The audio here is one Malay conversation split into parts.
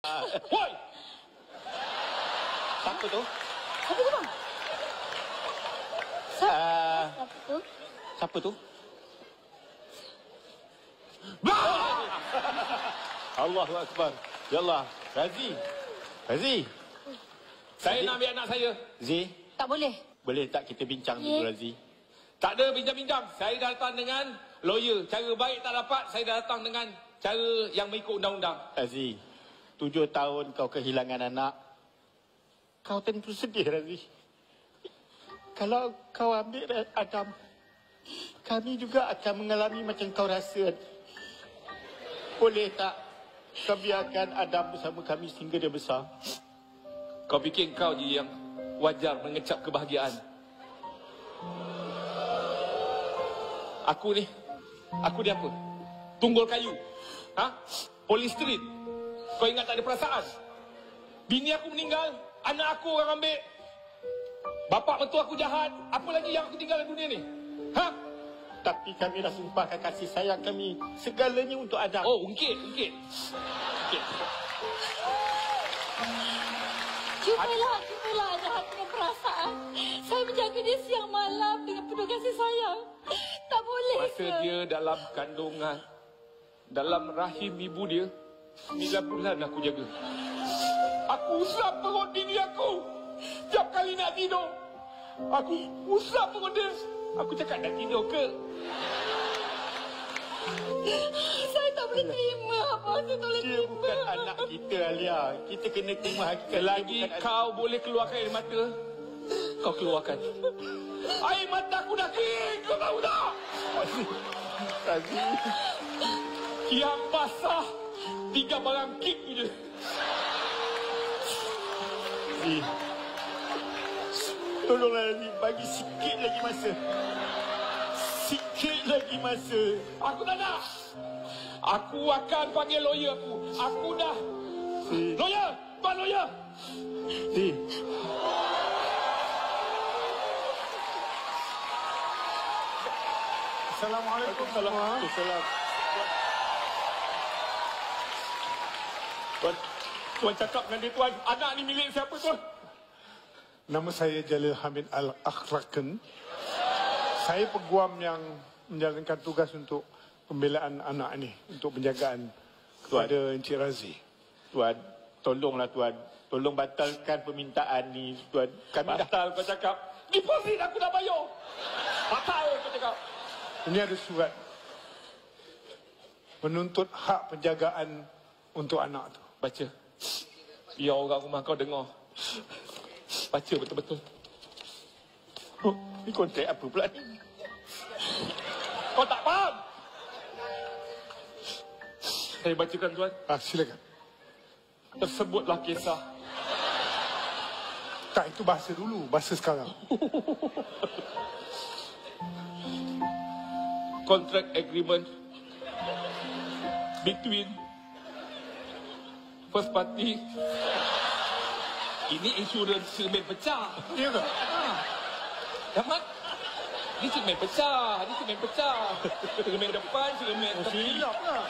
Woi! Siapa tu? Siapa tu, bang? Siapa tu? Siapa tu? Allahu Akbar. Ya Allah. Razi. Razi. Saya nak ambil anak saya. Zee. Tak boleh. Boleh tak kita bincang Ya. dulu, Razi? Tak ada bincang-bincang. Saya dah datang dengan lawyer. Cara baik tak dapat, saya dah datang dengan cara yang mengikut undang-undang. Razi, 7 tahun kau kehilangan anak. Kau tentu sedih, Razi. Kalau kau ambil Adam, kami juga akan mengalami macam kau rasa. Boleh tak kau biarkan Adam bersama kami sehingga dia besar? Kau fikir kau je yang wajar mengecap kebahagiaan. Aku ni apa? Tunggul kayu. Ha? Polystyrene. Kau ingat tak ada perasaan? Bini aku meninggal, anak aku orang ambil. Bapak mentua aku jahat, apa lagi yang aku tinggal di dunia ni? Ha? Tapi kami dah sumpahkan kasih sayang kami segalanya untuk Adam. Oh, ungkit. Cubalah ada hati dan perasaan. Saya menjaga dia siang malam dengan penuh kasih sayang. Tak boleh Masa ke? dia dalam kandungan, dalam rahim ibu dia, 9 bulan aku jaga. Aku usap perut bini aku. Setiap kali nak tidur, aku usap perut dia. Aku cakap nak tidur ke? Saya tak boleh terima apa. Saya tak boleh Dia terima. bukan anak kita, Alia. Kita kena terima hakikat. Lagi kau boleh keluarkan air mata, kau keluarkan. Air mata aku dah kering, kau tahu tak? Aziz. Yang basah 3 barang kik je. Aziz. Tolonglah Aziz, bagi sikit lagi masa. Sikit lagi masa. Aku tak nak. Aku akan panggil lawyer aku. Aku dah. Lawyer! Tuan lawyer! Assalamualaikum. Waalaikumsalam. Tuan cakap dengan dia, Tuan. Anak ni milik siapa, Tuan? Nama saya Jalil Hamid Al-Akhlakan. Saya peguam yang menjalankan tugas untuk pembelaan anak ini, untuk penjagaan kepada Encik Razi. Tuan, tolonglah Tuan. Tolong batalkan permintaan ni, Tuan. Kami batal kau cakap. Deposit aku dah bayar. Batal kau cakap. Ini ada surat menuntut hak penjagaan untuk anak tu. Baca. Biar orang rumah kau dengar. Baca betul-betul. Oh, ni kontrak apa pula ni? Kau tak faham? Saya bacakan, Tuan. Silakan. Tersebutlah kisah. Tak, itu bahasa dulu, bahasa sekarang. Contract agreement between first party. Ini insurans cermin pecah. Ya ke? Damat. Ini cermin pecah. Ini cermin pecah. Cermin depan, cermin tepi. Silap lah.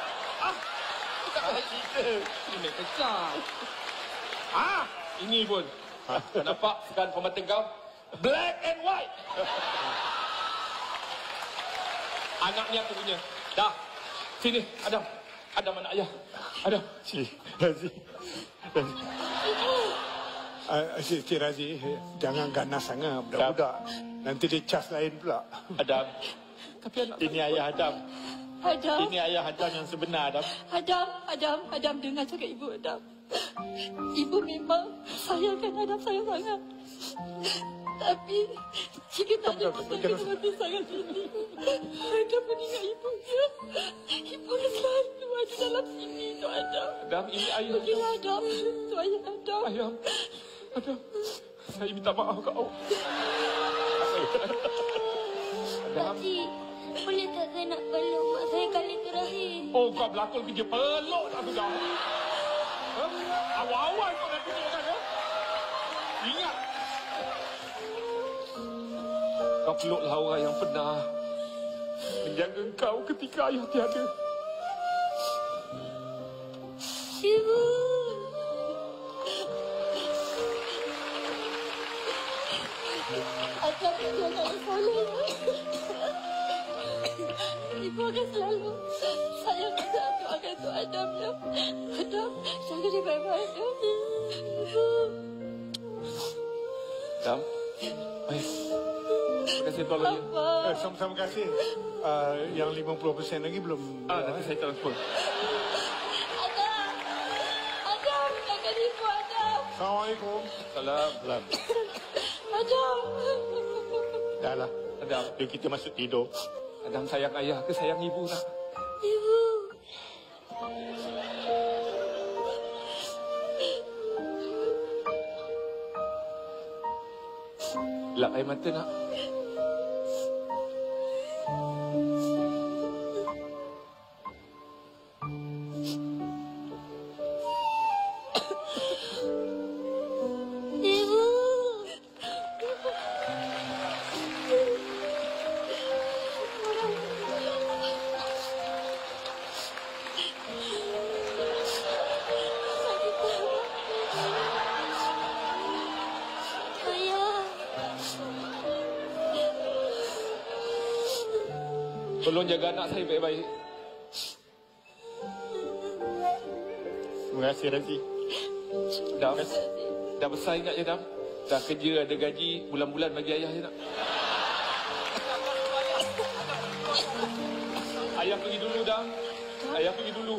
Tak ada cerita. Cermin pecah. Ini pun. Nampak sekarang pemata kau? Black and white. Anak ni aku punya. Dah. Sini, Adam. Adam anak ayah. Adam. Razi. Cik Razi, jangan ganas sangat budak-budak. Nanti dia cas lain pula. Adam. Tapi anak ini ayah Adam. Adam, Ini ayah Adam yang sebenar, Adam. Adam, dengar cakap ibu, Adam. Ibu memang sayangkan Adam, sayang sangat. Tapi jika tak ada kita mati sangat ini. Adam meninggal ibunya. Ibu selalu ada dalam sini, tu Adam. Adam, ini ayah. Pergilah Adam, tu ayah Adam. Ayah. Adam. Saya minta maaf kau. Adam. Pakcik, boleh tak saya nak peluk mak saya kali terakhir? Oh, kau berlakon kerja peluk tak sudah. Awal-awal kau dah kerja kan, Ingat. Kau peluklah orang yang pernah menjaga kau ketika ayah tiada. Ibu. akan selalu sayang dan doakan Tok Adam ya. Adam, jaga dia baik-baik ya. Ibu. Adam. Baik. Terima kasih Tuan Lawyer. Abang. Sama-sama kasih. Yang 50% lagi belum. Nanti saya transfer. Adam. Adam, jaga ibu Adam. Assalamualaikum. Salam. Adam. Dah lah. Adam. Yuk kita masuk tidur. Adam sayang ayah ke sayang ibu nak? Ibu. Lap air mata nak. Ibu. Ayah. Tolong jaga anak saya baik-baik. Terima kasih Razi. Dam. Dah besar ingat je Dam. Dah kerja ada gaji bulan-bulan bagi ayah je nak. Ayah pergi dulu Dam. Ayah pergi dulu.